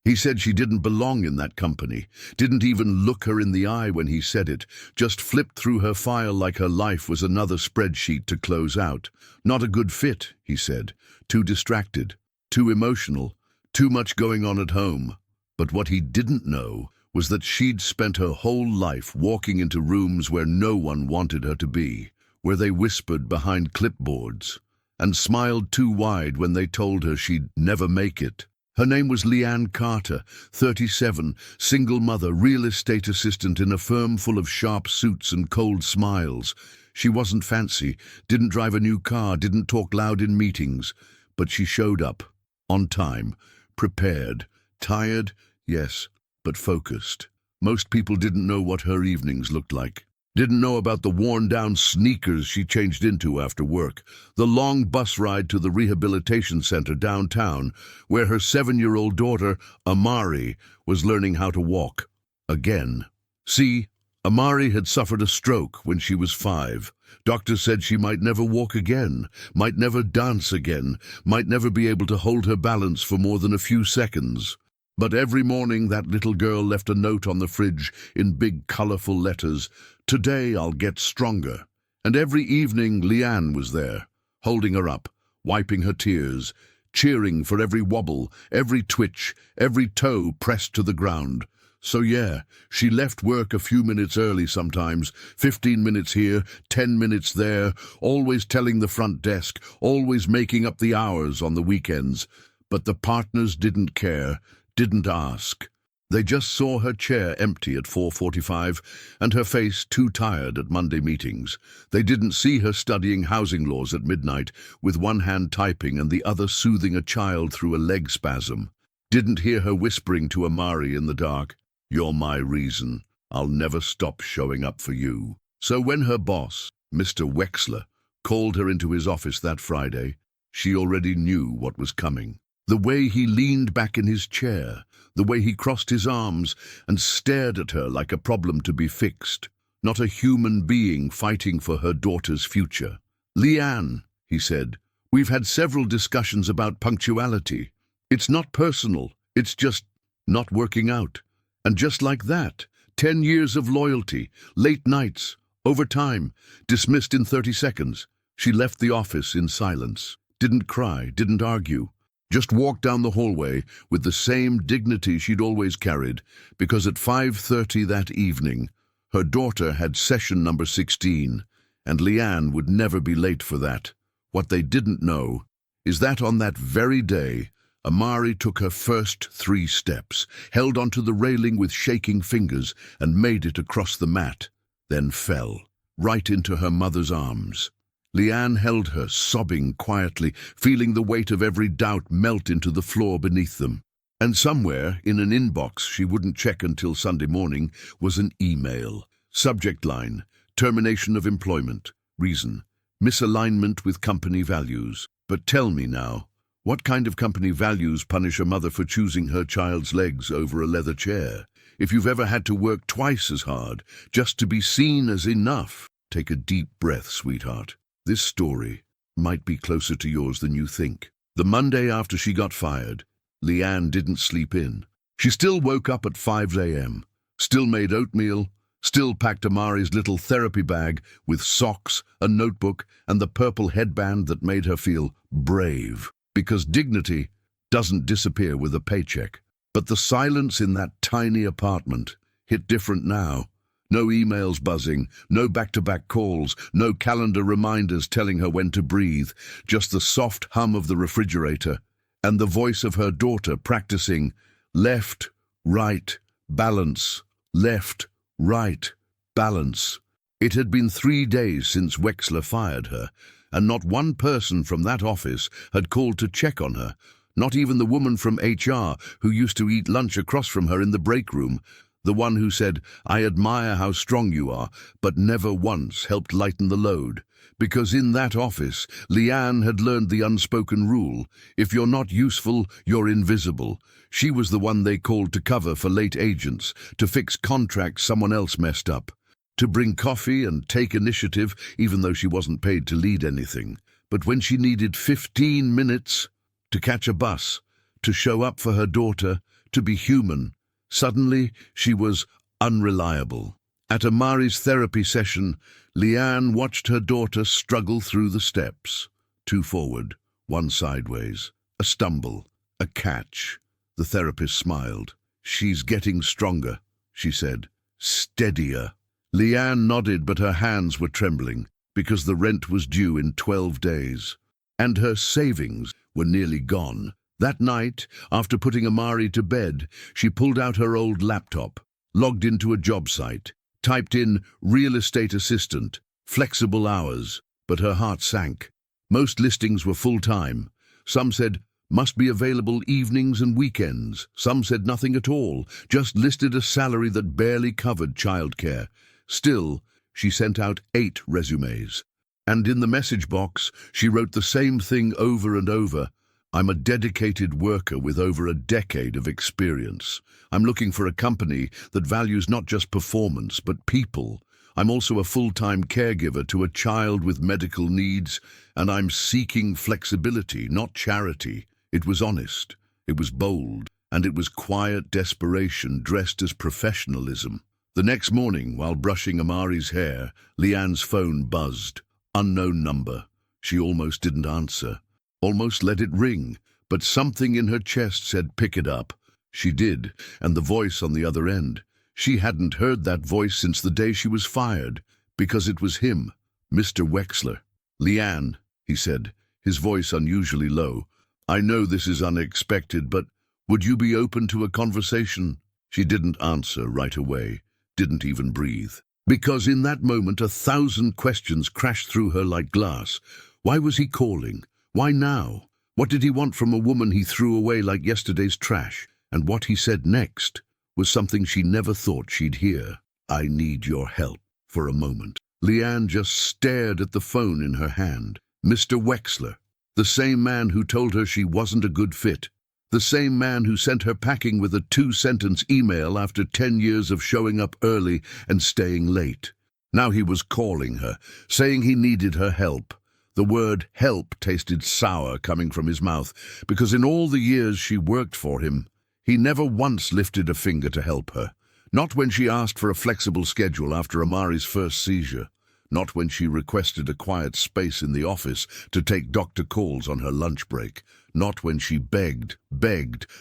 He said she didn't belong in that company, didn't even look her in the eye when he said it, just flipped through her file like her life was another spreadsheet to close out. Not a good fit, he said. Too distracted, too emotional, too much going on at home. But what he didn't know was that she'd spent her whole life walking into rooms where no one wanted her to be, where they whispered behind clipboards, and smiled too wide when they told her she'd never make it. Her name was Leanne Carter, 37, single mother, real estate assistant in a firm full of sharp suits and cold smiles. She wasn't fancy, didn't drive a new car, didn't talk loud in meetings, but she showed up, on time, prepared, tired, yes, but focused. Most people didn't know what her evenings looked like. Didn't know about the worn-down sneakers she changed into after work, the long bus ride to the rehabilitation center downtown, where her 7-year-old daughter, Amari, was learning how to walk. Again. See, Amari had suffered a stroke when she was 5. Doctors said she might never walk again, might never dance again, might never be able to hold her balance for more than a few seconds. But every morning that little girl left a note on the fridge in big, colorful letters, "Today I'll get stronger." And every evening Leanne was there, holding her up, wiping her tears, cheering for every wobble, every twitch, every toe pressed to the ground. So yeah, she left work a few minutes early sometimes, 15 minutes here, 10 minutes there, always telling the front desk, always making up the hours on the weekends. But the partners didn't care, didn't ask. They just saw her chair empty at 4:45 and her face too tired at Monday meetings. They didn't see her studying housing laws at midnight, with one hand typing and the other soothing a child through a leg spasm. Didn't hear her whispering to Amari in the dark, "You're my reason. I'll never stop showing up for you." So when her boss, Mr. Wexler, called her into his office that Friday, she already knew what was coming. The way he leaned back in his chair, the way he crossed his arms and stared at her like a problem to be fixed, not a human being fighting for her daughter's future. "Leanne," he said, "we've had several discussions about punctuality. It's not personal, it's just not working out." And just like that, 10 years of loyalty, late nights, overtime, dismissed in 30 seconds. She left the office in silence, didn't cry, didn't argue. Just walked down the hallway with the same dignity she'd always carried, because at 5:30 that evening, her daughter had session number 16, and Leanne would never be late for that. What they didn't know is that on that very day, Amari took her first 3 steps, held onto the railing with shaking fingers, and made it across the mat, then fell, right into her mother's arms. Leanne held her, sobbing quietly, feeling the weight of every doubt melt into the floor beneath them. And somewhere, in an inbox she wouldn't check until Sunday morning, was an email. Subject line, "Termination of employment." Reason, "Misalignment with company values." But tell me now, what kind of company values punish a mother for choosing her child's legs over a leather chair? If you've ever had to work twice as hard just to be seen as enough, take a deep breath, sweetheart. This story might be closer to yours than you think. The Monday after she got fired, Leanne didn't sleep in. She still woke up at 5 a.m., still made oatmeal, still packed Amari's little therapy bag with socks, a notebook, and the purple headband that made her feel brave. Because dignity doesn't disappear with a paycheck. But the silence in that tiny apartment hit different now. No emails buzzing, no back-to-back calls, no calendar reminders telling her when to breathe, just the soft hum of the refrigerator and the voice of her daughter practicing left, right, balance, left, right, balance. It had been 3 days since Wexler fired her, and not one person from that office had called to check on her, not even the woman from HR who used to eat lunch across from her in the break room, the one who said, "I admire how strong you are," but never once helped lighten the load. Because in that office, Leanne had learned the unspoken rule: if you're not useful, you're invisible. She was the one they called to cover for late agents, to fix contracts someone else messed up, to bring coffee and take initiative, even though she wasn't paid to lead anything. But when she needed 15 minutes to catch a bus, to show up for her daughter, to be human. Suddenly, she was unreliable. At Amari's therapy session, Leanne watched her daughter struggle through the steps. 2 forward, 1 sideways, a stumble, a catch. The therapist smiled. "She's getting stronger," she said. "Steadier." Leanne nodded, but her hands were trembling because the rent was due in 12 days. And her savings were nearly gone. That night, after putting Amari to bed, she pulled out her old laptop, logged into a job site, typed in real estate assistant, flexible hours, but her heart sank. Most listings were full-time. Some said, must be available evenings and weekends. Some said nothing at all, just listed a salary that barely covered childcare. Still, she sent out 8 resumes. And in the message box, she wrote the same thing over and over. "I'm a dedicated worker with over a decade of experience. I'm looking for a company that values not just performance, but people. I'm also a full-time caregiver to a child with medical needs, and I'm seeking flexibility, not charity." It was honest, it was bold, and it was quiet desperation dressed as professionalism. The next morning, while brushing Amari's hair, Leanne's phone buzzed. Unknown number. She almost didn't answer, almost let it ring, but something in her chest said, "Pick it up." She did, and the voice on the other end. She hadn't heard that voice since the day she was fired, because it was him, Mr. Wexler. "Leanne," he said, his voice unusually low, "I know this is unexpected, but would you be open to a conversation?" She didn't answer right away, didn't even breathe. Because in that moment 1,000 questions crashed through her like glass. Why was he calling? Why now? What did he want from a woman he threw away like yesterday's trash? And what he said next was something she never thought she'd hear. "I need your help." For a moment, Leanne just stared at the phone in her hand. Mr. Wexler, the same man who told her she wasn't a good fit. The same man who sent her packing with a 2-sentence email after 10 years of showing up early and staying late. Now he was calling her, saying he needed her help. The word help tasted sour coming from his mouth, because in all the years she worked for him, he never once lifted a finger to help her. Not when she asked for a flexible schedule after Amari's first seizure. Not when she requested a quiet space in the office to take doctor calls on her lunch break. Not when she begged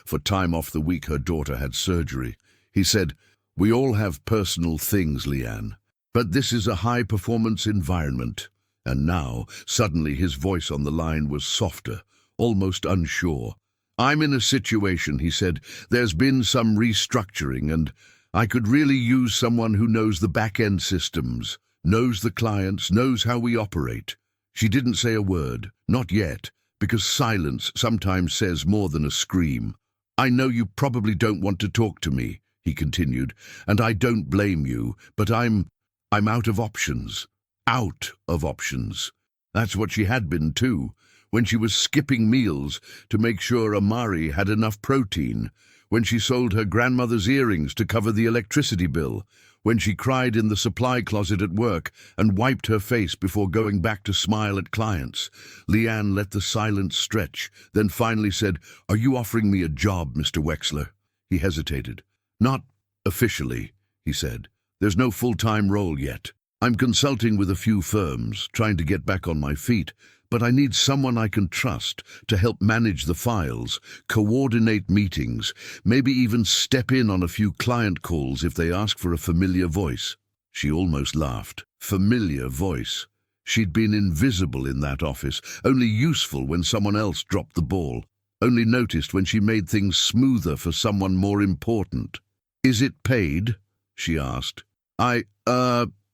for time off the week her daughter had surgery. He said, "We all have personal things, Leanne, but this is a high-performance environment." And now, suddenly his voice on the line was softer, almost unsure. "I'm in a situation," he said. "There's been some restructuring, and I could really use someone who knows the back-end systems, knows the clients, knows how we operate." She didn't say a word, not yet, because silence sometimes says more than a scream. "I know you probably don't want to talk to me," he continued, "and I don't blame you, but I'm out of options. Out of options." That's what she had been too, when she was skipping meals to make sure Amari had enough protein, when she sold her grandmother's earrings to cover the electricity bill, when she cried in the supply closet at work and wiped her face before going back to smile at clients. Leanne let the silence stretch, then finally said, "Are you offering me a job, Mr. Wexler?" He hesitated. "Not officially," he said. "There's no full-time role yet. I'm consulting with a few firms, trying to get back on my feet, but I need someone I can trust to help manage the files, coordinate meetings, maybe even step in on a few client calls if they ask for a familiar voice." She almost laughed. Familiar voice. She'd been invisible in that office, only useful when someone else dropped the ball, only noticed when she made things smoother for someone more important. "Is it paid?" she asked. I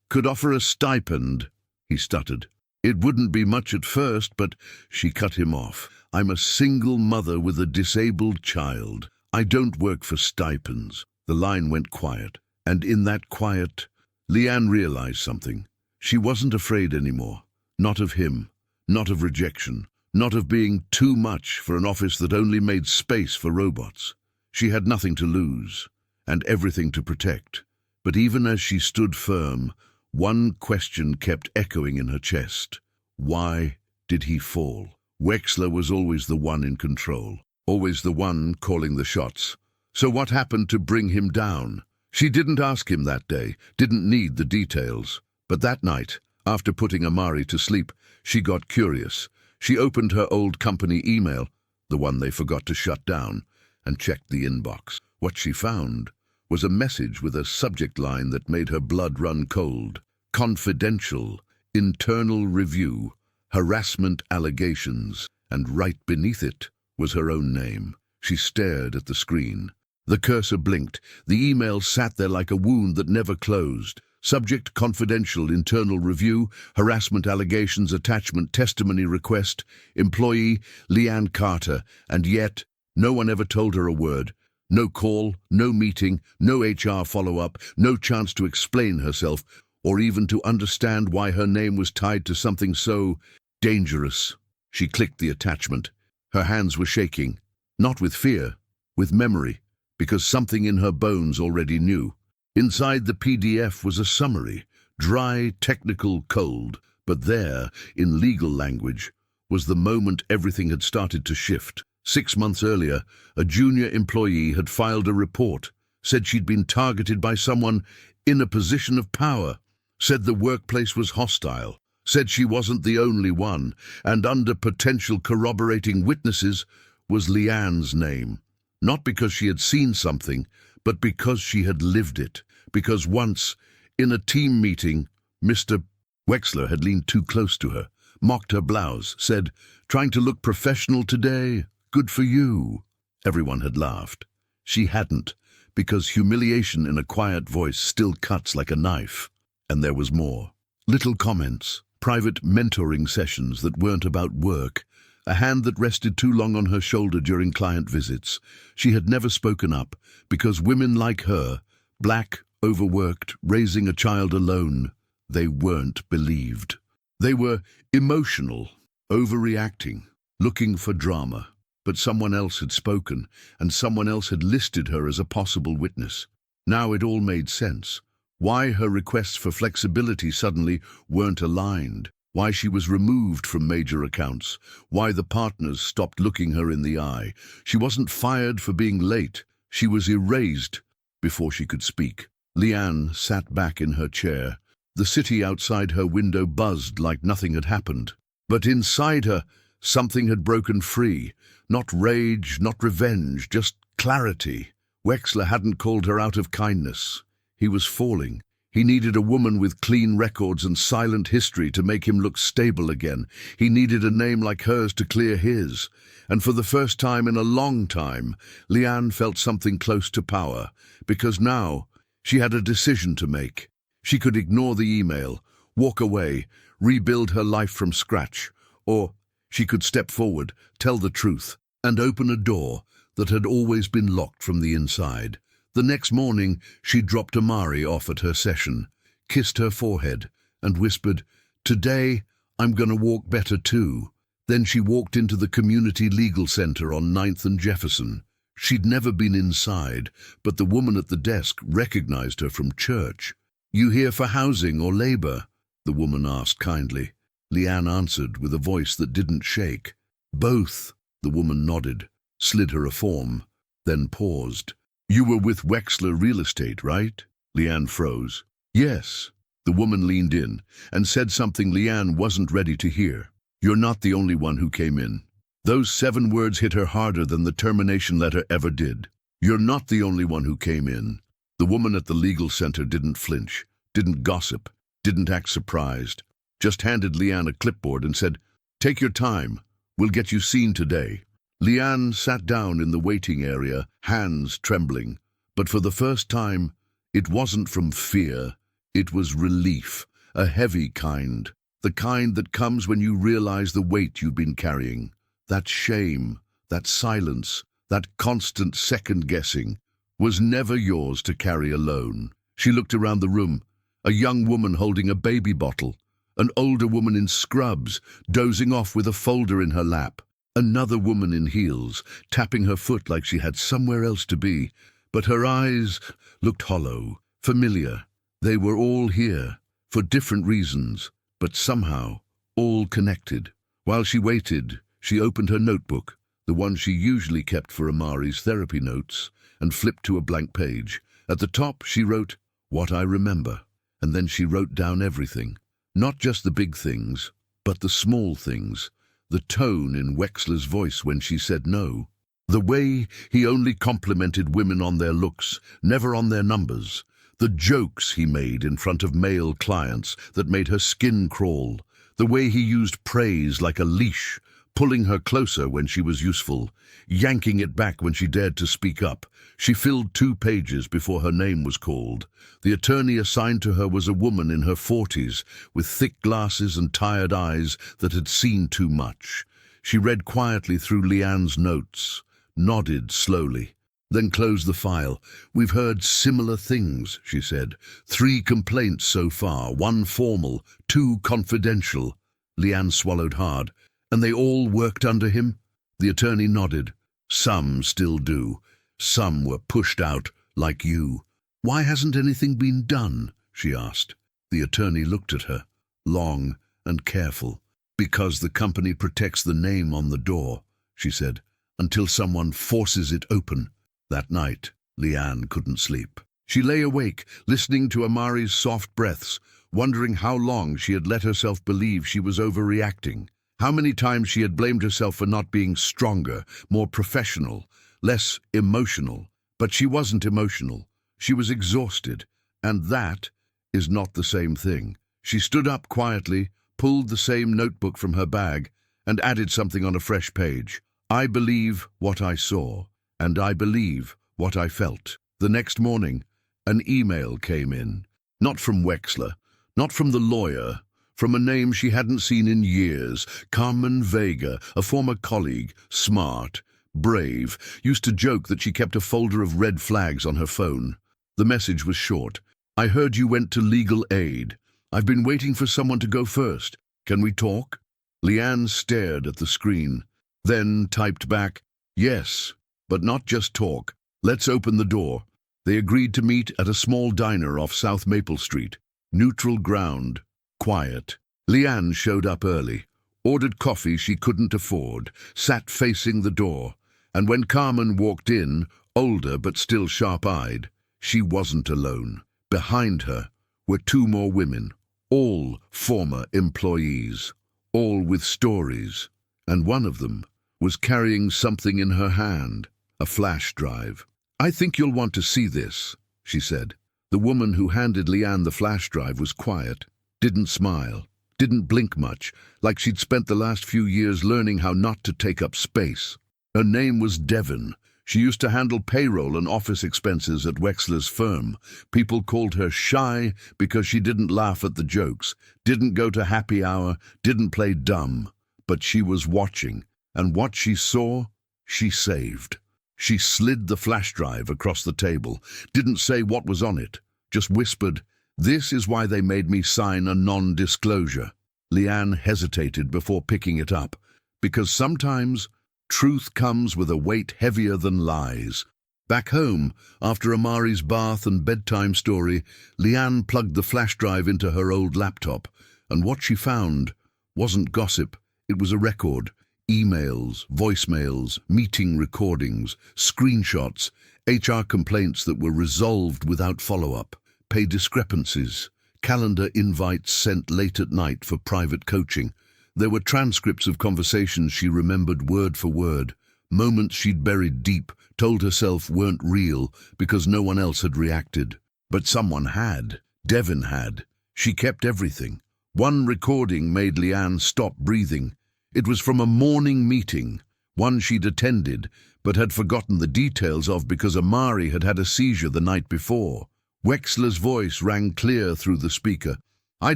could offer a stipend," he stuttered. "It wouldn't be much at first, but—" She cut him off. "I'm a single mother with a disabled child. I don't work for stipends." The line went quiet, and in that quiet, Leanne realized something. She wasn't afraid anymore. Not of him, not of rejection, not of being too much for an office that only made space for robots. She had nothing to lose, and everything to protect. But even as she stood firm, one question kept echoing in her chest. Why did he fall? Wexler was always the one in control, always the one calling the shots. So what happened to bring him down? She didn't ask him that day, didn't need the details. But that night, after putting Amari to sleep, she got curious. She opened her old company email, the one they forgot to shut down, and checked the inbox. What she found was a message with a subject line that made her blood run cold. Confidential, internal review, harassment allegations, and right beneath it was her own name. She stared at the screen. The cursor blinked. The email sat there like a wound that never closed. Subject: confidential, internal review, harassment allegations, attachment, testimony request, employee, Leanne Carter. And yet, no one ever told her a word. No call, no meeting, no HR follow-up, no chance to explain herself, or even to understand why her name was tied to something so dangerous. She clicked the attachment. Her hands were shaking, not with fear, with memory, because something in her bones already knew. Inside the PDF was a summary, dry, technical, cold, but there, in legal language, was the moment everything had started to shift. 6 months earlier, a junior employee had filed a report, said she'd been targeted by someone in a position of power, said the workplace was hostile, said she wasn't the only one, and under potential corroborating witnesses was Leanne's name. Not because she had seen something, but because she had lived it. Because once, in a team meeting, Mr. Wexler had leaned too close to her, mocked her blouse, said, "Trying to look professional today? Good for you." Everyone had laughed. She hadn't, because humiliation in a quiet voice still cuts like a knife. And there was more. Little comments, private mentoring sessions that weren't about work, a hand that rested too long on her shoulder during client visits. She had never spoken up, because women like her, black, overworked, raising a child alone, they weren't believed. They were emotional, overreacting, looking for drama. But someone else had spoken, and someone else had listed her as a possible witness. Now it all made sense. Why her requests for flexibility suddenly weren't aligned. Why she was removed from major accounts, why the partners stopped looking her in the eye. She wasn't fired for being late, she was erased before she could speak. Leanne sat back in her chair. The city outside her window buzzed like nothing had happened. But inside her, something had broken free. Not rage, not revenge, just clarity. Wexler hadn't called her out of kindness. He was falling. He needed a woman with clean records and silent history to make him look stable again. He needed a name like hers to clear his. And for the first time in a long time, Leanne felt something close to power, because now she had a decision to make. She could ignore the email, walk away, rebuild her life from scratch, or she could step forward, tell the truth, and open a door that had always been locked from the inside. The next morning, she dropped Amari off at her session, kissed her forehead, and whispered, "Today, I'm gonna walk better too." Then she walked into the Community Legal Center on 9th and Jefferson. She'd never been inside, but the woman at the desk recognized her from church. "You here for housing or labor?" the woman asked kindly. Leanne answered with a voice that didn't shake. "Both," the woman nodded, slid her a form, then paused. "You were with Wexler Real Estate, right?" Leanne froze. "Yes." The woman leaned in and said something Leanne wasn't ready to hear. "You're not the only one who came in." Those 7 words hit her harder than the termination letter ever did. "You're not the only one who came in." The woman at the legal center didn't flinch, didn't gossip, didn't act surprised, just handed Leanne a clipboard and said, "Take your time. We'll get you seen today." Leanne sat down in the waiting area, hands trembling. But for the first time, it wasn't from fear. It was relief, a heavy kind. The kind that comes when you realize the weight you've been carrying. That shame, that silence, that constant second-guessing was never yours to carry alone. She looked around the room, a young woman holding a baby bottle, an older woman in scrubs, dozing off with a folder in her lap. Another woman in heels, tapping her foot like she had somewhere else to be, but her eyes looked hollow, familiar. They were all here, for different reasons, but somehow all connected. While she waited, she opened her notebook, the one she usually kept for Amari's therapy notes, and flipped to a blank page. At the top, she wrote, "What I remember." And then she wrote down everything. Not just the big things, but the small things. The tone in Wexler's voice when she said no. The way he only complimented women on their looks, never on their numbers. The jokes he made in front of male clients that made her skin crawl. The way he used praise like a leash, pulling her closer when she was useful, yanking it back when she dared to speak up. She filled 2 pages before her name was called. The attorney assigned to her was a woman in her 40s, with thick glasses and tired eyes that had seen too much. She read quietly through Leanne's notes, nodded slowly, then closed the file. "We've heard similar things," she said. 3 complaints so far, 1 formal, 2 confidential. Leanne swallowed hard. "And they all worked under him?" The attorney nodded. "Some still do. Some were pushed out, like you." "Why hasn't anything been done?" she asked. The attorney looked at her, long and careful. "Because the company protects the name on the door," she said, "until someone forces it open." That night, Leanne couldn't sleep. She lay awake, listening to Amari's soft breaths, wondering how long she had let herself believe she was overreacting. How many times she had blamed herself for not being stronger, more professional, less emotional. But she wasn't emotional. She was exhausted, and that is not the same thing. She stood up quietly, pulled the same notebook from her bag, and added something on a fresh page. "I believe what I saw, and I believe what I felt." The next morning, an email came in. Not from Wexler, not from the lawyer, from a name she hadn't seen in years. Carmen Vega, a former colleague, smart, brave, used to joke that she kept a folder of red flags on her phone. The message was short. "I heard you went to legal aid. I've been waiting for someone to go first. Can we talk?" Leanne stared at the screen, then typed back, "Yes, but not just talk. Let's open the door." They agreed to meet at a small diner off South Maple Street. Neutral ground. Quiet. Leanne showed up early, ordered coffee she couldn't afford, sat facing the door, and when Carmen walked in, older but still sharp-eyed, she wasn't alone. Behind her were 2 more women, all former employees, all with stories, and one of them was carrying something in her hand, a flash drive. "I think you'll want to see this," she said. The woman who handed Leanne the flash drive was quiet. Didn't smile, didn't blink much, like she'd spent the last few years learning how not to take up space. Her name was Devon. She used to handle payroll and office expenses at Wexler's firm. People called her shy because she didn't laugh at the jokes, didn't go to happy hour, didn't play dumb. But she was watching, and what she saw, she saved. She slid the flash drive across the table, didn't say what was on it, just whispered, "This is why they made me sign a non-disclosure." Leanne hesitated before picking it up, because sometimes truth comes with a weight heavier than lies. Back home, after Amari's bath and bedtime story, Leanne plugged the flash drive into her old laptop, and what she found wasn't gossip, it was a record. Emails, voicemails, meeting recordings, screenshots, HR complaints that were resolved without follow-up, pay discrepancies, calendar invites sent late at night for private coaching. There were transcripts of conversations she remembered word for word, moments she'd buried deep, told herself weren't real because no one else had reacted. But someone had. Devon had. She kept everything. One recording made Leanne stop breathing. It was from a morning meeting, one she'd attended, but had forgotten the details of because Amari had had a seizure the night before. Wexler's voice rang clear through the speaker. "I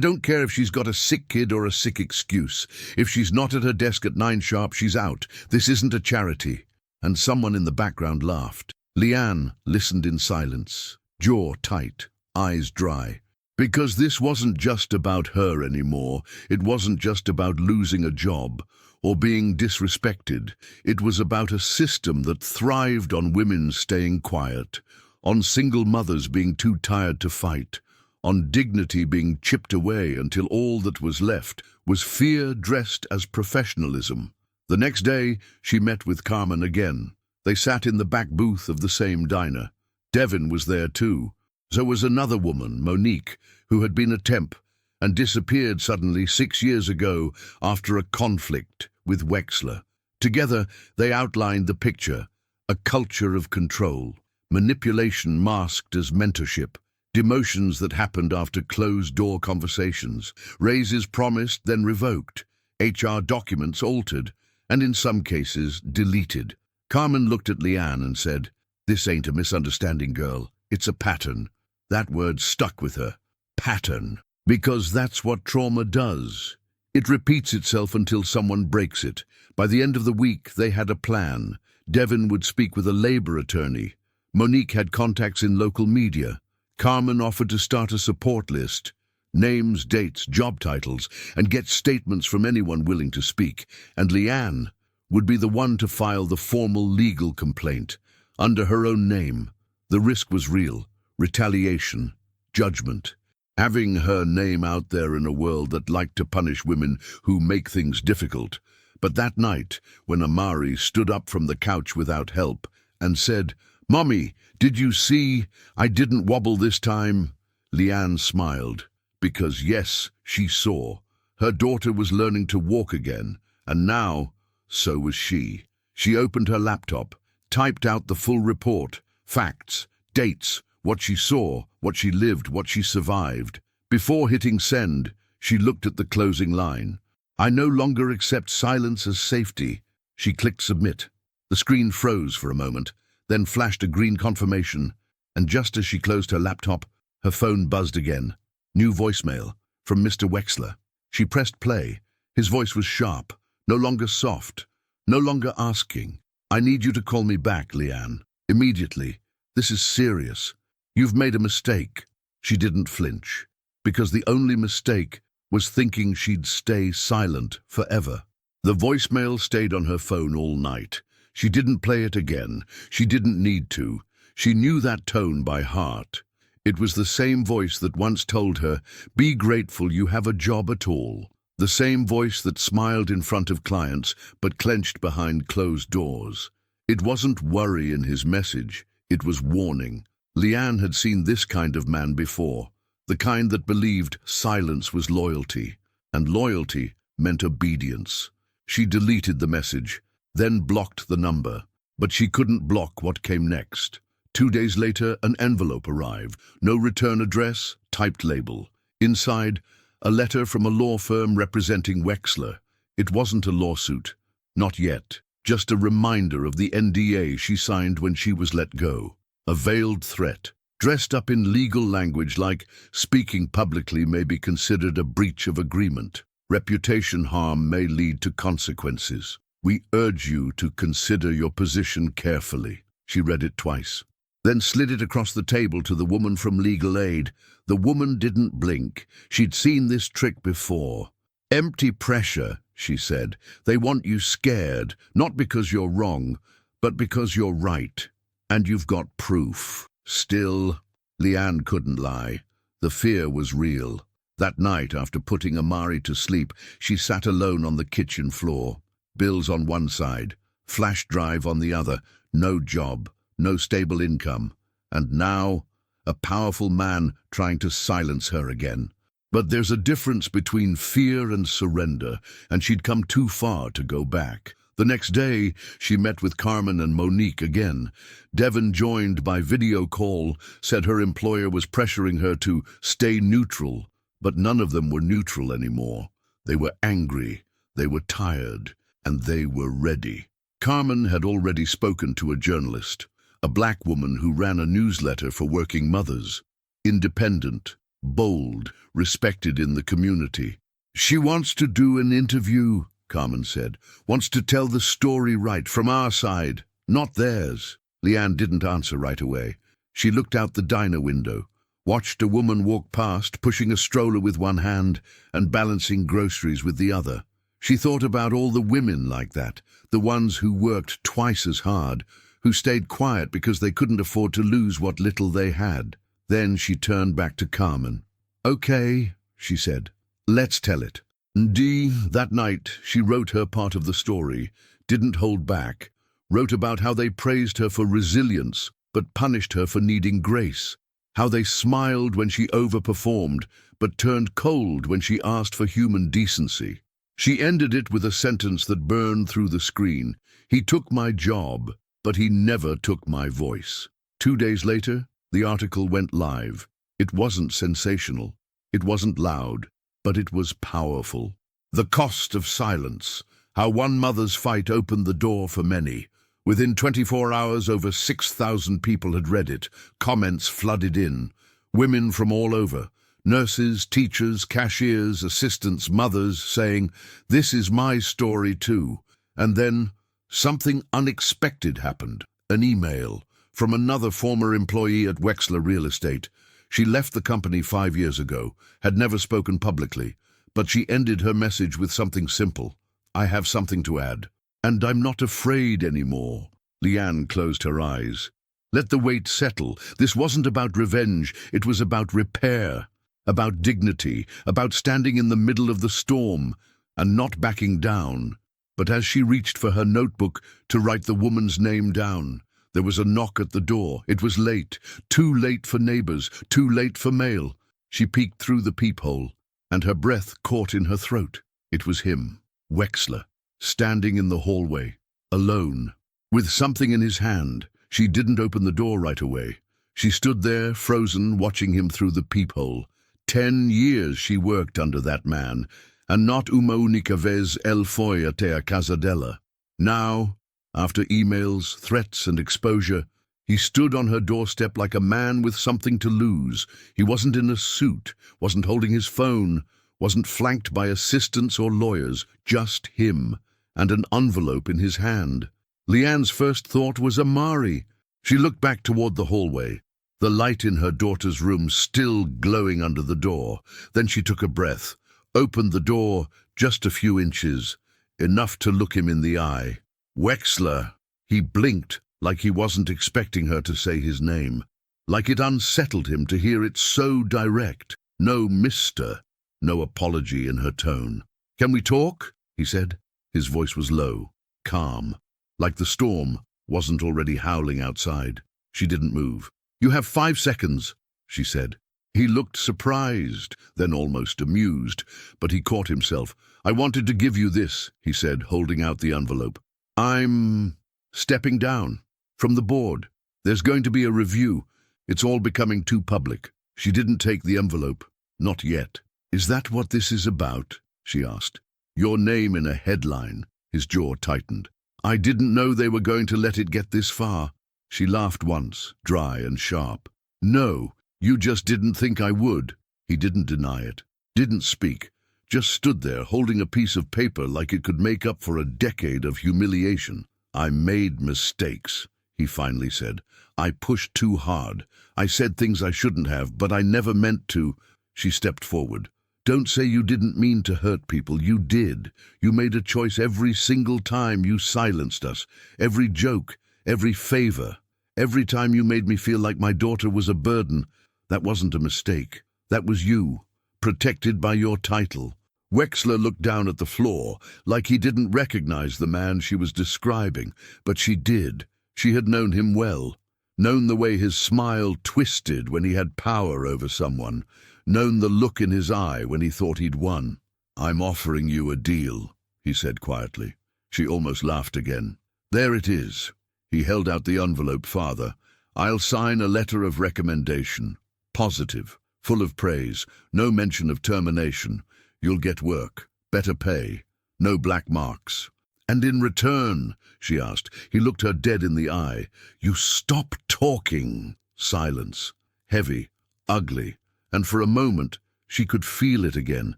don't care if she's got a sick kid or a sick excuse. If she's not at her desk at 9 sharp, she's out. This isn't a charity." And someone in the background laughed. Leanne listened in silence, jaw tight, eyes dry. Because this wasn't just about her anymore. It wasn't just about losing a job or being disrespected. It was about a system that thrived on women staying quiet, on single mothers being too tired to fight, on dignity being chipped away until all that was left was fear dressed as professionalism. The next day, she met with Carmen again. They sat in the back booth of the same diner. Devon was there too. So was another woman, Monique, who had been a temp and disappeared suddenly 6 years ago after a conflict with Wexler. Together, they outlined the picture, a culture of control, manipulation masked as mentorship, demotions that happened after closed-door conversations, raises promised then revoked, HR documents altered, and in some cases deleted. Carmen looked at Leanne and said, "This ain't a misunderstanding, girl. It's a pattern." That word stuck with her. Pattern. Because that's what trauma does. It repeats itself until someone breaks it. By the end of the week, they had a plan. Devon would speak with a labor attorney. Monique had contacts in local media. Carmen offered to start a support list. Names, dates, job titles, and get statements from anyone willing to speak. And Leanne would be the one to file the formal legal complaint. Under her own name. The risk was real. Retaliation. Judgment. Having her name out there in a world that liked to punish women who make things difficult. But that night, when Amari stood up from the couch without help and said, "Mommy, did you see? I didn't wobble this time." Leanne smiled, because yes, she saw. Her daughter was learning to walk again, and now, so was she. She opened her laptop, typed out the full report, facts, dates, what she saw, what she lived, what she survived. Before hitting send, she looked at the closing line. "I no longer accept silence as safety." She clicked submit. The screen froze for a moment, then flashed a green confirmation, and just as she closed her laptop, her phone buzzed again. New voicemail from Mr. Wexler. She pressed play. His voice was sharp, no longer soft, no longer asking. "I need you to call me back, Leanne. Immediately. This is serious. You've made a mistake." She didn't flinch, because the only mistake was thinking she'd stay silent forever. The voicemail stayed on her phone all night. She didn't play it again. She didn't need to. She knew that tone by heart. It was the same voice that once told her, "Be grateful you have a job at all." The same voice that smiled in front of clients but clenched behind closed doors. It wasn't worry in his message. It was warning. Leanne had seen this kind of man before, the kind that believed silence was loyalty, and loyalty meant obedience. She deleted the message, then blocked the number, but she couldn't block what came next. 2 days later, an envelope arrived. No return address, typed label. Inside, a letter from a law firm representing Wexler. It wasn't a lawsuit. Not yet. Just a reminder of the NDA she signed when she was let go. A veiled threat, dressed up in legal language like speaking publicly may be considered a breach of agreement. Reputation harm may lead to consequences. We urge you to consider your position carefully. She read it twice, then slid it across the table to the woman from legal aid. The woman didn't blink. She'd seen this trick before. "Empty pressure," she said. "They want you scared, not because you're wrong, but because you're right. And you've got proof." Still, Leanne couldn't lie. The fear was real. That night, after putting Amari to sleep, she sat alone on the kitchen floor. Bills on one side, flash drive on the other, no job, no stable income. And now, a powerful man trying to silence her again. But there's a difference between fear and surrender, and she'd come too far to go back. The next day, she met with Carmen and Monique again. Devon, joined by video call, said her employer was pressuring her to stay neutral, but none of them were neutral anymore. They were angry, they were tired, and they were ready. Carmen had already spoken to a journalist, a black woman who ran a newsletter for working mothers. Independent, bold, respected in the community. "She wants to do an interview," Carmen said. "Wants to tell the story right, from our side, not theirs." Leanne didn't answer right away. She looked out the diner window, watched a woman walk past, pushing a stroller with one hand and balancing groceries with the other. She thought about all the women like that, the ones who worked twice as hard, who stayed quiet because they couldn't afford to lose what little they had. Then she turned back to Carmen. "Okay," she said. "Let's tell it." That night, she wrote her part of the story, didn't hold back, wrote about how they praised her for resilience, but punished her for needing grace, how they smiled when she overperformed, but turned cold when she asked for human decency. She ended it with a sentence that burned through the screen. "He took my job, but he never took my voice." 2 days later, the article went live. It wasn't sensational. It wasn't loud, but it was powerful. The cost of silence. How one mother's fight opened the door for many. Within 24 hours, over 6,000 people had read it. Comments flooded in. Women from all over. Nurses, teachers, cashiers, assistants, mothers saying, "This is my story too." And then something unexpected happened. An email from another former employee at Wexler Real Estate. She left the company 5 years ago, had never spoken publicly, but she ended her message with something simple. "I have something to add. And I'm not afraid anymore." Leanne closed her eyes. Let the weight settle. This wasn't about revenge. It was about repair, about dignity, about standing in the middle of the storm and not backing down. But as she reached for her notebook to write the woman's name down, there was a knock at the door. It was late. Too late for neighbors, too late for mail. She peeked through the peephole, and her breath caught in her throat. It was him, Wexler, standing in the hallway, alone, with something in his hand. She didn't open the door right away. She stood there, frozen, watching him through the peephole. 10 years she worked under that man, and not uma única vez ele foi até a casa dela. Now, after emails, threats, and exposure, he stood on her doorstep like a man with something to lose. He wasn't in a suit, wasn't holding his phone, wasn't flanked by assistants or lawyers, just him, and an envelope in his hand. Leanne's first thought was Amari. She looked back toward the hallway, the light in her daughter's room still glowing under the door. Then she took a breath, opened the door just a few inches, enough to look him in the eye. "Wexler." He blinked, like he wasn't expecting her to say his name, like it unsettled him to hear it so direct. No mister, no apology in her tone. "Can we talk?" he said. His voice was low, calm, like the storm wasn't already howling outside. She didn't move. "You have 5 seconds, she said. He looked surprised, then almost amused, but he caught himself. "I wanted to give you this," he said, holding out the envelope. "I'm stepping down from the board. There's going to be a review. It's all becoming too public." She didn't take the envelope. Not yet. "Is that what this is about?" she asked. "Your name in a headline." His jaw tightened. "I didn't know they were going to let it get this far." She laughed once, dry and sharp. "No, you just didn't think I would." He didn't deny it, didn't speak, just stood there holding a piece of paper like it could make up for a decade of humiliation. "I made mistakes," he finally said. "I pushed too hard. I said things I shouldn't have, but I never meant to." She stepped forward. "Don't say you didn't mean to hurt people. You did. You made a choice every single time you silenced us. Every joke, every favor. Every time you made me feel like my daughter was a burden. That wasn't a mistake. That was you, protected by your title." Wexler looked down at the floor, like he didn't recognize the man she was describing, but she did. She had known him well, known the way his smile twisted when he had power over someone, known the look in his eye when he thought he'd won. "I'm offering you a deal," he said quietly. She almost laughed again. "There it is." He held out the envelope farther. "I'll sign a letter of recommendation. Positive, full of praise, no mention of termination. You'll get work, better pay, no black marks." "And in return?" she asked. He looked her dead in the eye. "You stop talking." Silence, heavy, ugly, and for a moment she could feel it again,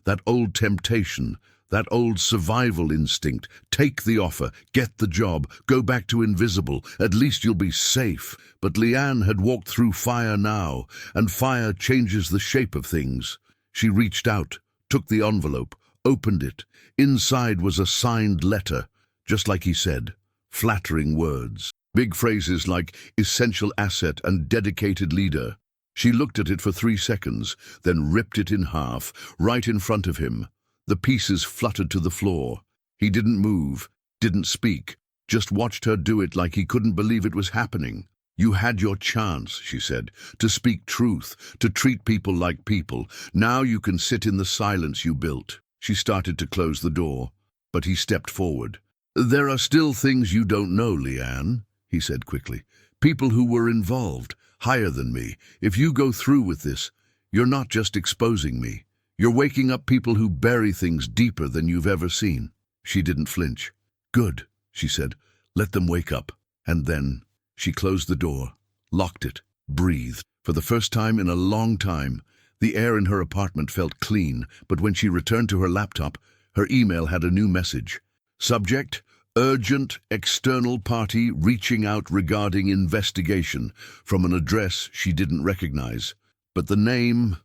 that old temptation, that old survival instinct. Take the offer, get the job, go back to invisible, at least you'll be safe. But Leanne had walked through fire now, and fire changes the shape of things. She reached out, took the envelope, opened it. Inside was a signed letter, just like he said, flattering words. Big phrases like essential asset and dedicated leader. She looked at it for 3 seconds, then ripped it in half, right in front of him. The pieces fluttered to the floor. He didn't move, didn't speak, just watched her do it like he couldn't believe it was happening. You had your chance, she said, to speak truth, to treat people like people. Now you can sit in the silence you built. She started to close the door, but he stepped forward. There are still things you don't know, Leanne, he said quickly. People who were involved, higher than me. If you go through with this, you're not just exposing me. You're waking up people who bury things deeper than you've ever seen. She didn't flinch. Good, she said. Let them wake up. And then she closed the door, locked it, breathed. For the first time in a long time, the air in her apartment felt clean, but when she returned to her laptop, her email had a new message. Subject: urgent external party reaching out regarding investigation, from an address she didn't recognize. But the name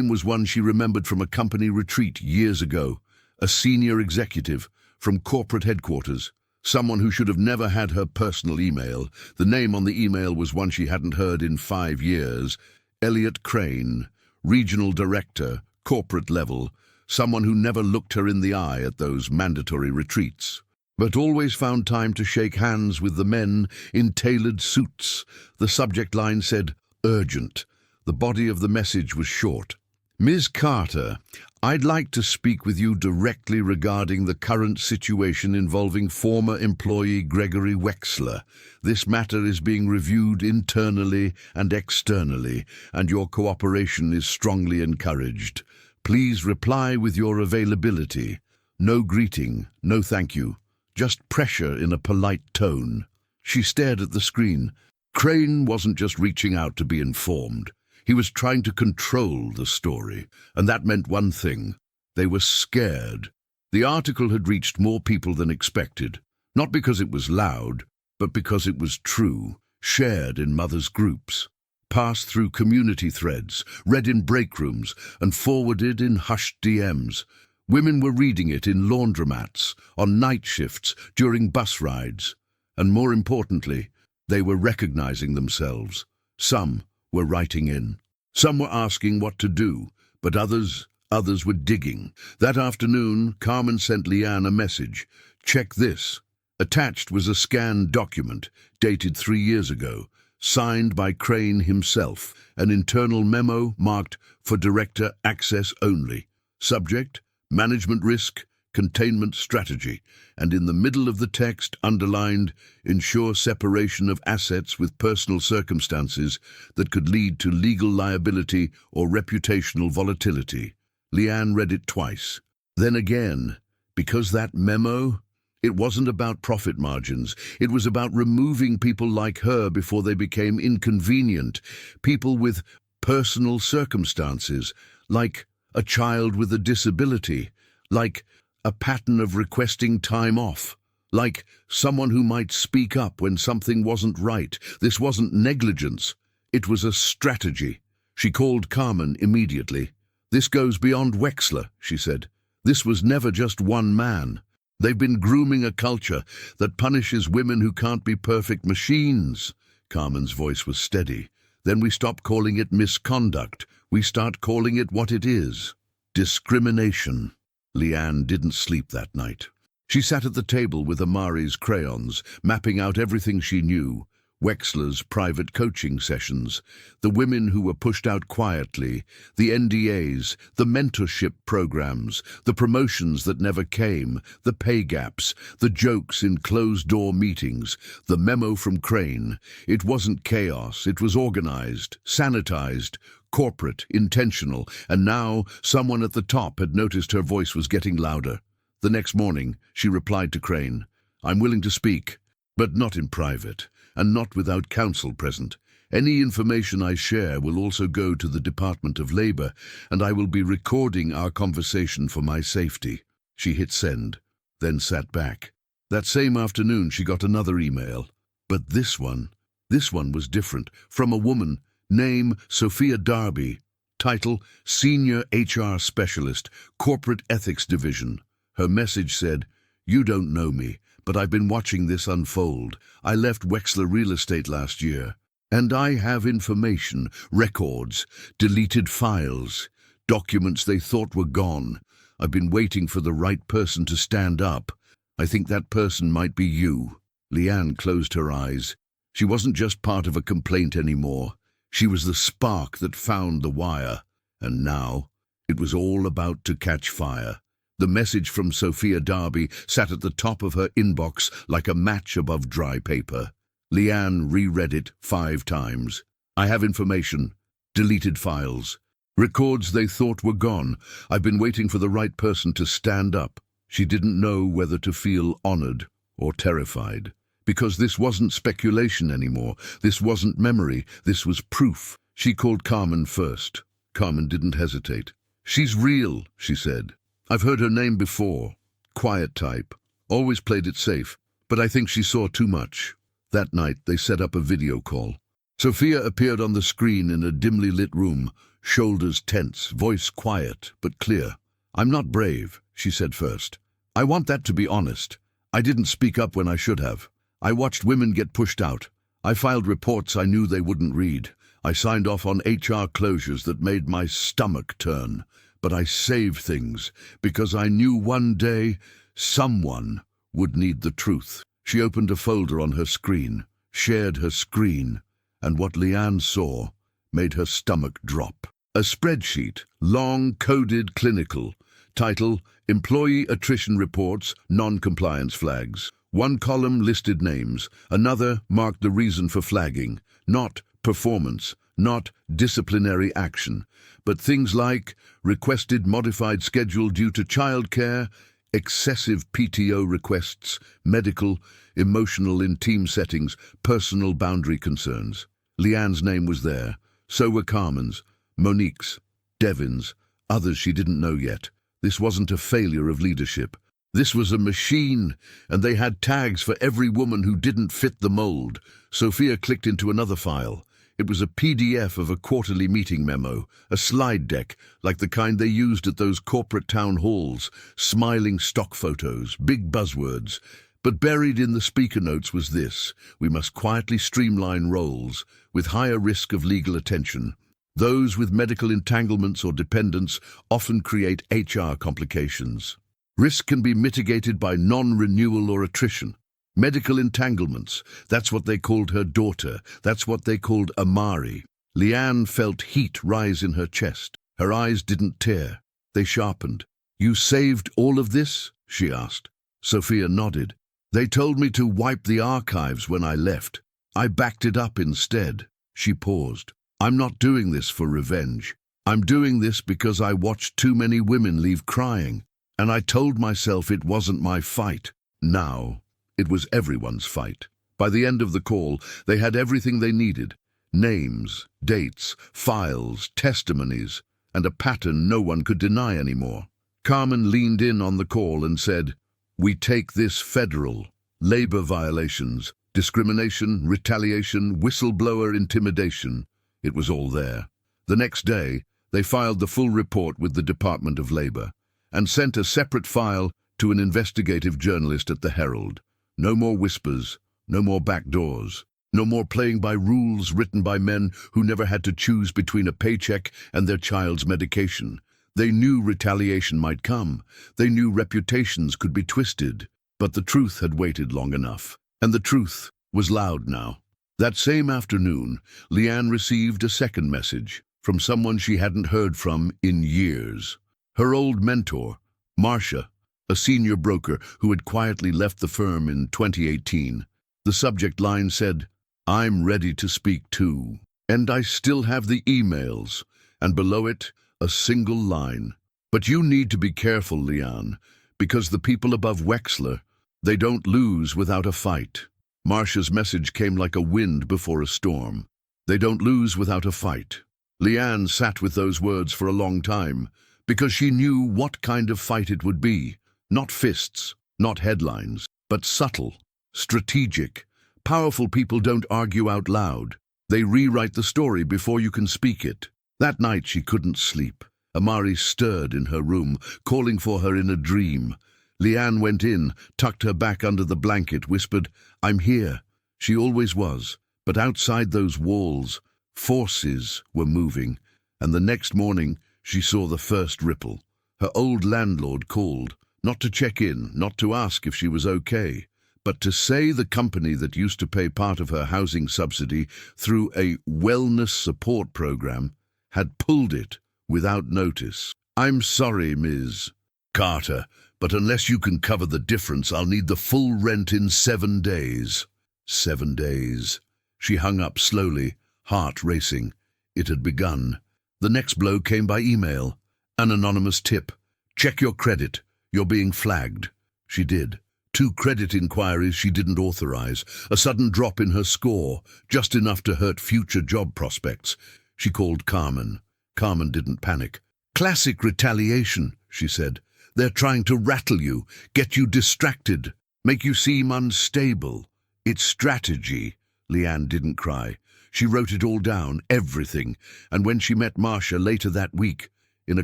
was one she remembered from a company retreat years ago, a senior executive from corporate headquarters, someone who should have never had her personal email. The name on the email was one she hadn't heard in 5 years. Elliot Crane, regional director, corporate level, someone who never looked her in the eye at those mandatory retreats, but always found time to shake hands with the men in tailored suits. The subject line said, urgent. The body of the message was short. Ms. Carter, I'd like to speak with you directly regarding the current situation involving former employee Gregory Wexler. This matter is being reviewed internally and externally, and your cooperation is strongly encouraged. Please reply with your availability. No greeting, no thank you. Just pressure in a polite tone. She stared at the screen. Crane wasn't just reaching out to be informed. He was trying to control the story, and that meant one thing. They were scared. The article had reached more people than expected, not because it was loud, but because it was true, shared in mothers' groups, passed through community threads, read in break rooms, and forwarded in hushed DMs. Women were reading it in laundromats, on night shifts, during bus rides. And more importantly, they were recognizing themselves. Some were writing in. Some were asking what to do, but others were digging. That afternoon, Carmen sent Leanne a message. Check this. Attached was a scanned document, dated 3 years ago, signed by Crane himself, an internal memo marked for director access only. Subject: management risk, containment strategy, and in the middle of the text underlined, ensure separation of assets with personal circumstances that could lead to legal liability or reputational volatility. Leanne read it twice. Then again, because that memo, it wasn't about profit margins. It was about removing people like her before they became inconvenient, people with personal circumstances, like a child with a disability, like a pattern of requesting time off, like someone who might speak up when something wasn't right. This wasn't negligence. It was a strategy. She called Carmen immediately. This goes beyond Wexler, she said. This was never just one man. They've been grooming a culture that punishes women who can't be perfect machines. Carmen's voice was steady. Then we stop calling it misconduct. We start calling it what it is. Discrimination. Leanne didn't sleep that night. She sat at the table with Amari's crayons, mapping out everything she knew. Wexler's private coaching sessions, the women who were pushed out quietly, the NDAs, the mentorship programs, the promotions that never came, the pay gaps, the jokes in closed-door meetings, the memo from Crane. It wasn't chaos, it was organized, sanitized, corporate, intentional, and now someone at the top had noticed her voice was getting louder. The next morning, she replied to Crane, I'm willing to speak, but not in private, and not without counsel present. Any information I share will also go to the Department of Labor, and I will be recording our conversation for my safety. She hit send, then sat back. That same afternoon, she got another email. But this one was different, from a woman. Name, Sophia Darby. Title, Senior HR Specialist, Corporate Ethics Division. Her message said, You don't know me, but I've been watching this unfold. I left Wexler Real Estate last year, and I have information, records, deleted files, documents they thought were gone. I've been waiting for the right person to stand up. I think that person might be you. Leanne closed her eyes. She wasn't just part of a complaint anymore. She was the spark that found the wire. And now, it was all about to catch fire. The message from Sophia Darby sat at the top of her inbox like a match above dry paper. Leanne reread it 5 times. I have information. Deleted files. Records they thought were gone. I've been waiting for the right person to stand up. She didn't know whether to feel honored or terrified. Because this wasn't speculation anymore. This wasn't memory. This was proof. She called Carmen first. Carmen didn't hesitate. She's real, she said. I've heard her name before. Quiet type. Always played it safe. But I think she saw too much. That night, they set up a video call. Sophia appeared on the screen in a dimly lit room, shoulders tense, voice quiet but clear. I'm not brave, she said first. I want that to be honest. I didn't speak up when I should have. I watched women get pushed out. I filed reports I knew they wouldn't read. I signed off on HR closures that made my stomach turn. But I saved things because I knew one day someone would need the truth. She opened a folder on her screen, shared her screen, and what Leanne saw made her stomach drop. A spreadsheet, long, coded, clinical. Title, Employee Attrition Reports, Non-Compliance Flags. One column listed names, another marked the reason for flagging. Not performance, not disciplinary action, but things like requested modified schedule due to childcare, excessive PTO requests, medical, emotional in team settings, personal boundary concerns. Leanne's name was there. So were Carmen's, Monique's, Devin's, others she didn't know yet. This wasn't a failure of leadership. This was a machine, and they had tags for every woman who didn't fit the mold. Sophia clicked into another file. It was a PDF of a quarterly meeting memo, a slide deck, like the kind they used at those corporate town halls, smiling stock photos, big buzzwords. But buried in the speaker notes was this: we must quietly streamline roles, with higher risk of legal attention. Those with medical entanglements or dependents often create HR complications. Risk can be mitigated by non-renewal or attrition. Medical entanglements, that's what they called her daughter. That's what they called Amari. Leanne felt heat rise in her chest. Her eyes didn't tear. They sharpened. You saved all of this? She asked. Sophia nodded. They told me to wipe the archives when I left. I backed it up instead. She paused. I'm not doing this for revenge. I'm doing this because I watched too many women leave crying. And I told myself it wasn't my fight. Now, it was everyone's fight. By the end of the call, they had everything they needed. Names, dates, files, testimonies, and a pattern no one could deny anymore. Carmen leaned in on the call and said, "We take this federal. Labor violations, discrimination, retaliation, whistleblower intimidation." It was all there. The next day, they filed the full report with the Department of Labor and sent a separate file to an investigative journalist at the Herald. No more whispers, no more back doors, no more playing by rules written by men who never had to choose between a paycheck and their child's medication. They knew retaliation might come. They knew reputations could be twisted. But the truth had waited long enough. And the truth was loud now. That same afternoon, Leanne received a second message from someone she hadn't heard from in years. Her old mentor, Marcia, a senior broker who had quietly left the firm in 2018. The subject line said, "I'm ready to speak too. And I still have the emails." And below it, a single line. "But you need to be careful, Leanne, because the people above Wexler, they don't lose without a fight." Marcia's message came like a wind before a storm. They don't lose without a fight. Leanne sat with those words for a long time, because she knew what kind of fight it would be. Not fists, not headlines, but subtle, strategic. Powerful people don't argue out loud. They rewrite the story before you can speak it. That night she couldn't sleep. Amari stirred in her room, calling for her in a dream. Leanne went in, tucked her back under the blanket, whispered, "I'm here." She always was, but outside those walls, forces were moving, and the next morning she saw the first ripple. Her old landlord called, Not to check in, not to ask if she was okay, but to say the company that used to pay part of her housing subsidy through a wellness support program had pulled it without notice. "I'm sorry, Ms. Carter, but unless you can cover the difference, I'll need the full rent in 7 days. 7 days. She hung up slowly, heart racing. It had begun. The next blow came by email. An anonymous tip. "Check your credit. You're being flagged." She did. 2 credit inquiries she didn't authorize. A sudden drop in her score, just enough to hurt future job prospects. She called Carmen. Carmen didn't panic. "Classic retaliation," she said. "They're trying to rattle you, get you distracted, make you seem unstable. It's strategy." Leanne didn't cry. She wrote it all down, everything, and when she met Marcia later that week, in a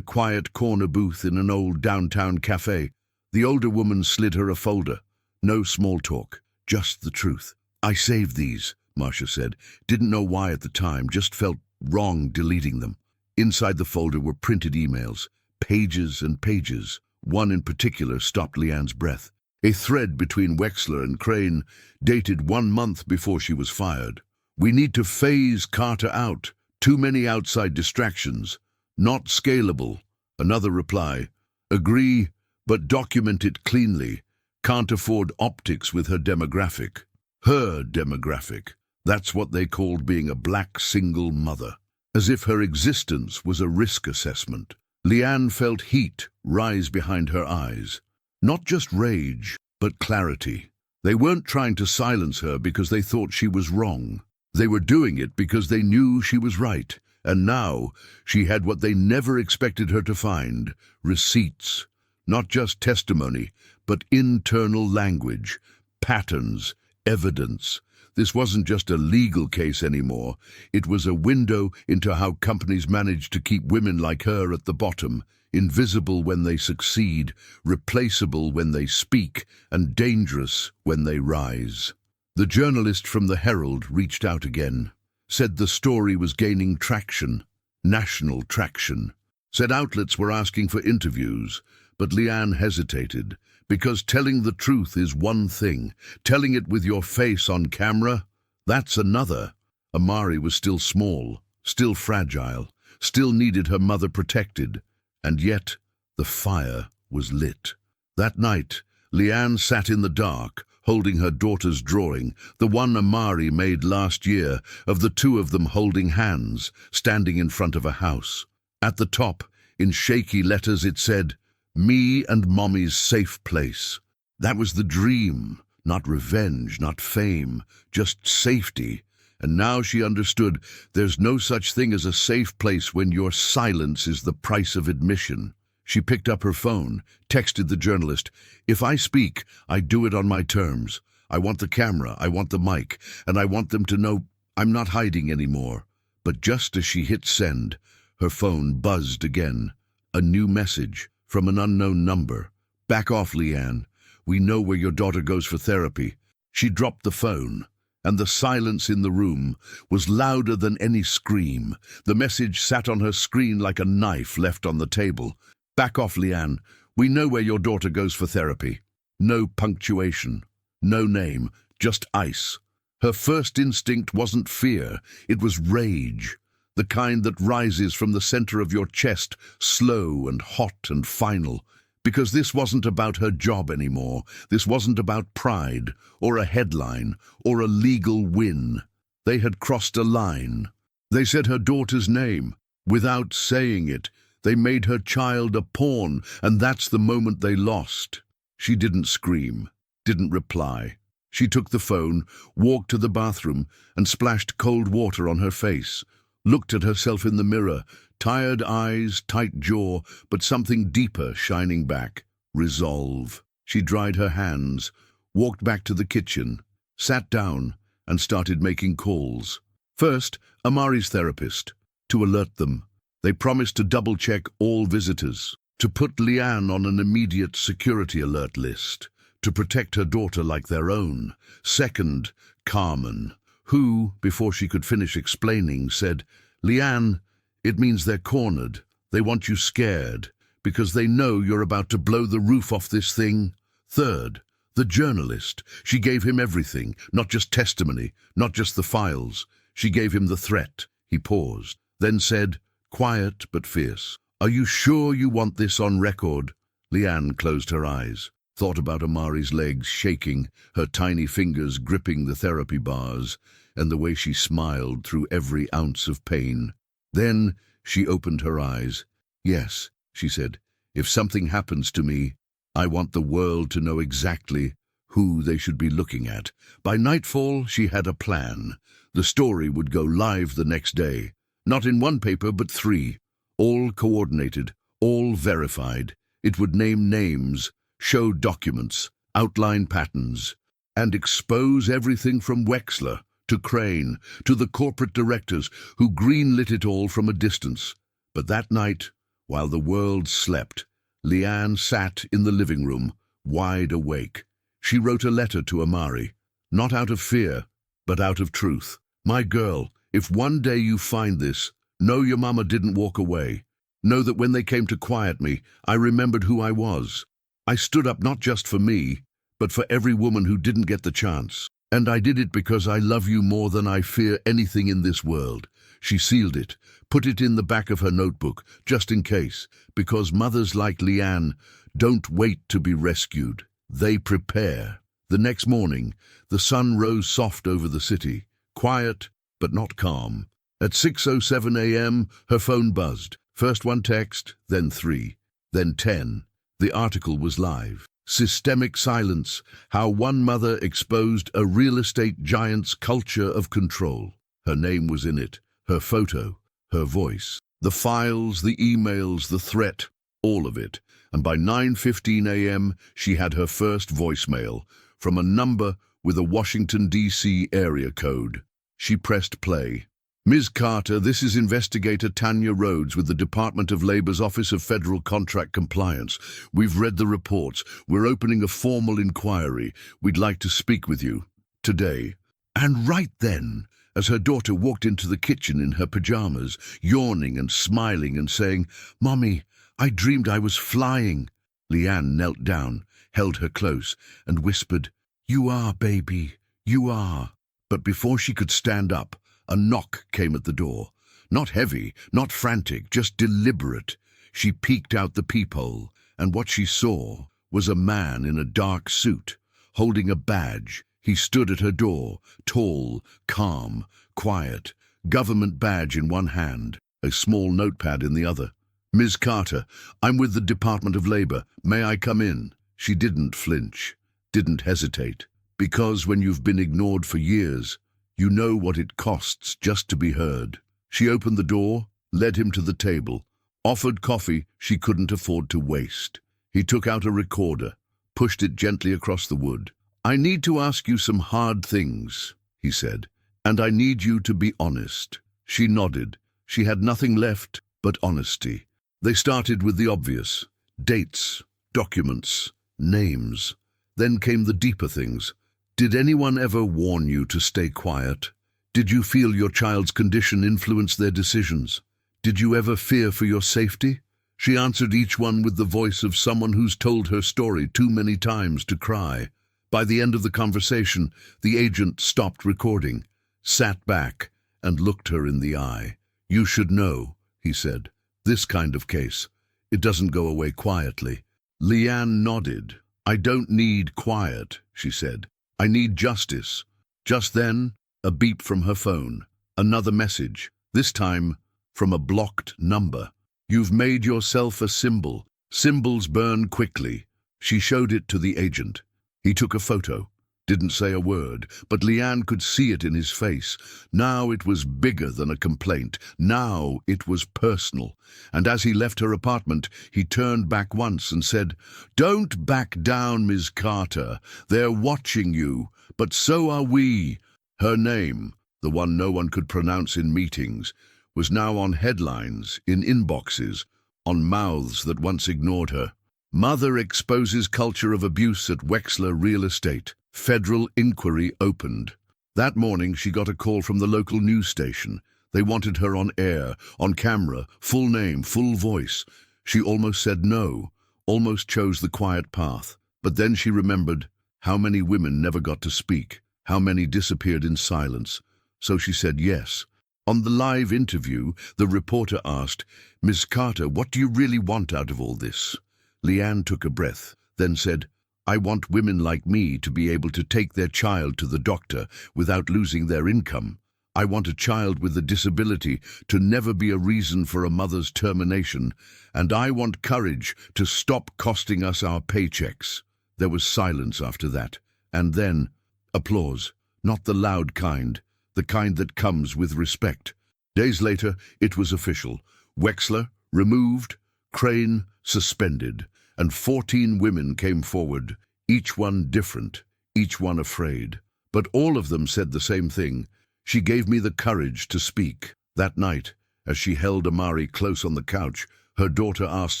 quiet corner booth in an old downtown cafe, the older woman slid her a folder. No small talk, just the truth. "I saved these," Marcia said. "Didn't know why at the time, just felt wrong deleting them." Inside the folder were printed emails, pages and pages. One in particular stopped Leanne's breath. A thread between Wexler and Crane, dated 1 month before she was fired. "We need to phase Carter out. Too many outside distractions. Not scalable." Another reply. "Agree, but document it cleanly. Can't afford optics with her demographic." Her demographic. That's what they called being a black single mother. As if her existence was a risk assessment. Leanne felt heat rise behind her eyes. Not just rage, but clarity. They weren't trying to silence her because they thought she was wrong. They were doing it because they knew she was right. And now she had what they never expected her to find: receipts. Not just testimony, but internal language, patterns, evidence. This wasn't just a legal case anymore. It was a window into how companies manage to keep women like her at the bottom, invisible when they succeed, replaceable when they speak, and dangerous when they rise. The journalist from the Herald reached out again, said the story was gaining traction, national traction, said outlets were asking for interviews, but Leanne hesitated, because telling the truth is one thing, telling it with your face on camera, that's another. Amari was still small, still fragile, still needed her mother protected, and yet the fire was lit. That night, Leanne sat in the dark, holding her daughter's drawing, the one Amari made last year, of the 2 of them holding hands, standing in front of a house. At the top, in shaky letters, it said, "Me and Mommy's safe place." That was the dream, not revenge, not fame, just safety. And now she understood there's no such thing as a safe place when your silence is the price of admission. She picked up her phone, texted the journalist, "If I speak, I do it on my terms. I want the camera, I want the mic, and I want them to know I'm not hiding anymore." But just as she hit send, her phone buzzed again. A new message from an unknown number. "Back off, Leanne. We know where your daughter goes for therapy." She dropped the phone, and the silence in the room was louder than any scream. The message sat on her screen like a knife left on the table. "Back off, Leanne. We know where your daughter goes for therapy." No punctuation, no name, just ice. Her first instinct wasn't fear, it was rage. The kind that rises from the center of your chest, slow and hot and final. Because this wasn't about her job anymore. This wasn't about pride, or a headline, or a legal win. They had crossed a line. They said her daughter's name. Without saying it, they made her child a pawn, and that's the moment they lost. She didn't scream, didn't reply. She took the phone, walked to the bathroom, and splashed cold water on her face. Looked at herself in the mirror, tired eyes, tight jaw, but something deeper shining back. Resolve. She dried her hands, walked back to the kitchen, sat down, and started making calls. First, Amari's therapist, to alert them. They promised to double-check all visitors, to put Leanne on an immediate security alert list, to protect her daughter like their own. Second, Carmen, who, before she could finish explaining, said, "Leanne, it means they're cornered. They want you scared, because they know you're about to blow the roof off this thing. Third, the journalist. She gave him everything, not just testimony, not just the files. She gave him the threat. He paused, then said, quiet but fierce, "Are you sure you want this on record?" Leanne closed her eyes, thought about Amari's legs shaking, her tiny fingers gripping the therapy bars, and the way she smiled through every ounce of pain. Then she opened her eyes. "Yes," she said, "if something happens to me, I want the world to know exactly who they should be looking at." By nightfall, she had a plan. The story would go live the next day. Not in one paper, but 3. All coordinated, all verified. It would name names, show documents, outline patterns, and expose everything from Wexler to Crane to the corporate directors who greenlit it all from a distance. But that night, while the world slept, Leanne sat in the living room, wide awake. She wrote a letter to Amari, not out of fear, but out of truth. "My girl, if one day you find this, know your mama didn't walk away. Know that when they came to quiet me, I remembered who I was. I stood up not just for me, but for every woman who didn't get the chance. And I did it because I love you more than I fear anything in this world." She sealed it, put it in the back of her notebook, just in case, because mothers like Leanne don't wait to be rescued. They prepare. The next morning, the sun rose soft over the city, quiet but not calm. At 6:07 a.m., her phone buzzed. First one text, then 3, then 10. The article was live. Systemic silence, how one mother exposed a real estate giant's culture of control. Her name was in it, her photo, her voice. The files, the emails, the threat, all of it. And by 9:15 a.m., she had her first voicemail from a number with a Washington, D.C. area code. She pressed play. "Ms. Carter, this is Investigator Tanya Rhodes with the Department of Labor's Office of Federal Contract Compliance. We've read the reports. We're opening a formal inquiry. We'd like to speak with you today." And right then, as her daughter walked into the kitchen in her pajamas, yawning and smiling and saying, "Mommy, I dreamed I was flying," Leanne knelt down, held her close, and whispered, "You are, baby, you are." But before she could stand up, a knock came at the door. Not heavy, not frantic, just deliberate. She peeked out the peephole, and what she saw was a man in a dark suit, holding a badge. He stood at her door, tall, calm, quiet, government badge in one hand, a small notepad in the other. "Ms. Carter, I'm with the Department of Labor. May I come in?" She didn't flinch, didn't hesitate, because when you've been ignored for years, you know what it costs just to be heard. She opened the door, led him to the table, offered coffee she couldn't afford to waste. He took out a recorder, pushed it gently across the wood. "I need to ask you some hard things," he said, "and I need you to be honest." She nodded. She had nothing left but honesty. They started with the obvious: dates, documents, names. Then came the deeper things. Did anyone ever warn you to stay quiet? Did you feel your child's condition influence their decisions? Did you ever fear for your safety? She answered each one with the voice of someone who's told her story too many times to cry. By the end of the conversation, the agent stopped recording, sat back, and looked her in the eye. "You should know," he said. "This kind of case, it doesn't go away quietly." Leanne nodded. "I don't need quiet," she said. "I need justice." Just then, a beep from her phone. Another message, this time from a blocked number. "You've made yourself a symbol. Symbols burn quickly." She showed it to the agent. He took a photo. Didn't say a word, but Leanne could see it in his face. Now it was bigger than a complaint. Now it was personal. And as he left her apartment, he turned back once and said, "Don't back down, Ms. Carter. They're watching you, but so are we." Her name, the one no one could pronounce in meetings, was now on headlines, in inboxes, on mouths that once ignored her. "Mother exposes culture of abuse at Wexler Real Estate. Federal inquiry opened." That morning she got a call from the local news station. They wanted her on air, on camera, full name, full voice. She almost said no, almost chose the quiet path. But then she remembered how many women never got to speak, how many disappeared in silence. So she said yes. On the live interview, the reporter asked, "Ms. Carter, what do you really want out of all this?" Leanne took a breath, then said, "I want women like me to be able to take their child to the doctor without losing their income. I want a child with a disability to never be a reason for a mother's termination, and I want courage to stop costing us our paychecks." There was silence after that, and then applause, not the loud kind, the kind that comes with respect. Days later, it was official. Wexler removed, Crane suspended, and 14 women came forward, each one different, each one afraid. But all of them said the same thing: "She gave me the courage to speak." That night, as she held Amari close on the couch, her daughter asked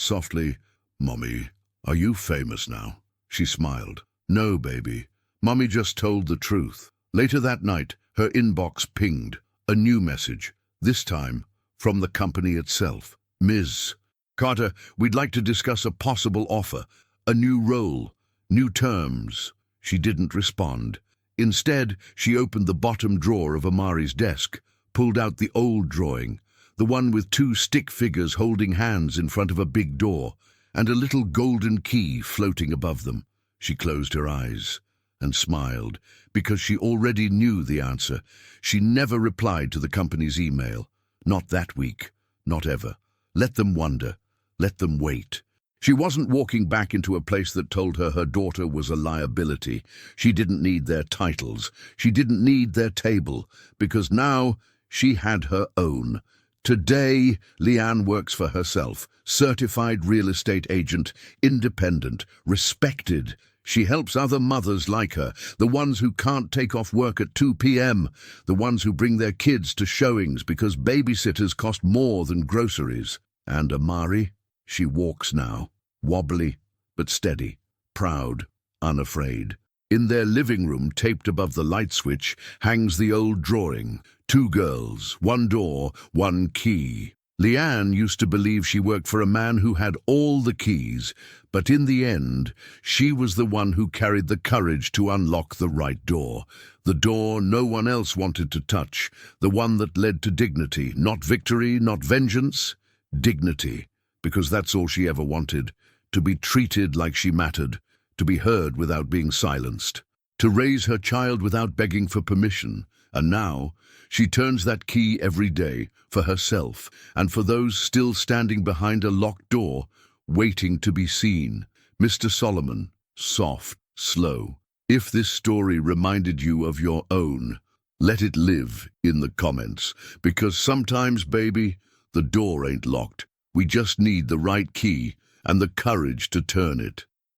softly, "Mommy, are you famous now?" She smiled. "No, baby. Mommy just told the truth." Later that night, her inbox pinged. A new message, this time from the company itself. "Ms. Carter, we'd like to discuss a possible offer, a new role, new terms." She didn't respond. Instead, she opened the bottom drawer of Amari's desk, pulled out the old drawing, the one with 2 stick figures holding hands in front of a big door, and a little golden key floating above them. She closed her eyes and smiled, because she already knew the answer. She never replied to the company's email. Not that week, not ever. Let them wonder. Let them wait. She wasn't walking back into a place that told her her daughter was a liability. She didn't need their titles. She didn't need their table, because now she had her own. Today, Leanne works for herself, certified real estate agent, independent, respected. She helps other mothers like her, the ones who can't take off work at 2 p.m., the ones who bring their kids to showings because babysitters cost more than groceries. And Amari? She walks now, wobbly but steady, proud, unafraid. In their living room, taped above the light switch, hangs the old drawing. 2 girls, 1 door, 1 key. Leanne used to believe she worked for a man who had all the keys, but in the end, she was the one who carried the courage to unlock the right door. The door no one else wanted to touch, the one that led to dignity, not victory, not vengeance, dignity, because that's all she ever wanted, to be treated like she mattered, to be heard without being silenced, to raise her child without begging for permission. And now, she turns that key every day, for herself, and for those still standing behind a locked door, waiting to be seen. Mr. Solomon, soft, slow. If this story reminded you of your own, let it live in the comments, because sometimes, baby, the door ain't locked. We just need the right key and the courage to turn it.